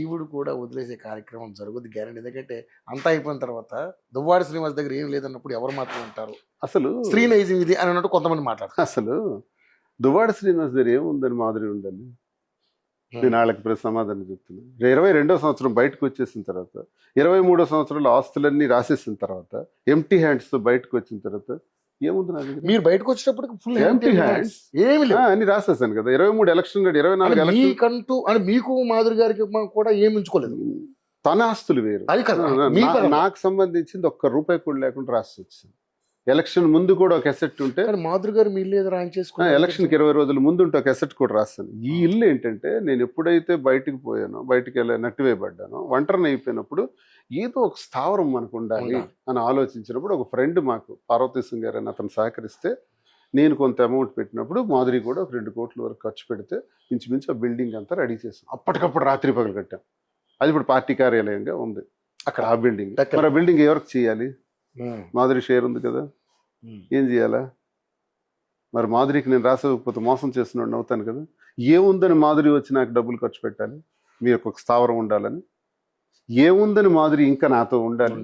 ఈవిడ కూడా వదిలేసే కార్యక్రమం జరుగుద్ది గ్యారెంటీ. ఎందుకంటే అంతా అయిపోయిన తర్వాత దువ్వాడ శ్రీనివాస్ దగ్గర ఏం లేదన్నప్పుడు ఎవరు మాత్రం ఉంటారు, అసలు స్త్రీ నైజం ఇది అని అన్నట్టు కొంతమంది మాట్లాడతారు. అసలు దువ్వాడ శ్రీనివాస్ దగ్గర ఏముందని మాదిరి ఉందని నేను వాళ్ళకి ప్రతి సమాధానం చెప్తున్నాను. 22వ సంవత్సరం బయటకు వచ్చేసిన తర్వాత 23వ సంవత్సరంలో ఆస్తులన్నీ రాసేసిన తర్వాత ఎంటీ హ్యాండ్స్ తో బయటకు వచ్చిన తర్వాత ఏముంది నా దగ్గర? మీరు బయటకు వచ్చేటప్పటికి ఫుల్ Empty hands. ఏమి లేదు. అని రాసేసాను కదా. 23 ఎలక్షన్ 24 ఎలక్షన్. మీకంటూ అని మీకు మాధురి గారికి కూడా ఏమి ఉంచుకోలేదు. తన ఆస్తులు వేరు, అది కదా మీకు నాకు సంబంధించింది ఒక్క రూపాయి కూడా లేకుండా రాసి వచ్చింది. ఎలక్షన్ ముందు కూడా ఒక ఎసెట్ ఉంటే, మాధురి గారు మీ ఇల్లు రాయం చేసుకుని ఎలక్షన్కి 20 రోజుల ముందు ఉంటే ఒక ఎసెట్ కూడా రాస్తాను. ఈ ఇల్లు ఏంటంటే నేను ఎప్పుడైతే బయటికి పోయానో, బయటికి వెళ్ళి నట్టివేయబడ్డానో, ఒంటరిని అయిపోయినప్పుడు ఏదో ఒక స్థావరం మనకు ఉండాలి అని ఆలోచించినప్పుడు ఒక ఫ్రెండ్ మాకు పార్వతీశం గారు అని అతను సహకరిస్తే నేను కొంత అమౌంట్ పెట్టినప్పుడు మాధురి కూడా ఒక 2 కోట్ల వరకు ఖర్చు పెడితే ఇంచుమించు ఆ బిల్డింగ్ అంతా రెడీ చేసాం. అప్పటికప్పుడు రాత్రి పగలు కట్టాం. అది ఇప్పుడు పార్టీ కార్యాలయంగా ఉంది అక్కడ ఆ బిల్డింగ్. మరి ఆ బిల్డింగ్ ఎవరికి చేయాలి? మాధురి షేర్ ఉంది కదా, ఏం చేయాలా? మరి మాధురికి నేను రాసకపోతే మోసం చేస్తున్నాడు అవుతాను కదా. ఏముందని మాధురి వచ్చి నాకు డబ్బులు ఖర్చు పెట్టాలి? మీరు ఒక స్థావరం ఉండాలని ఏముందని మాధురి ఇంకా నాతో ఉండాలి?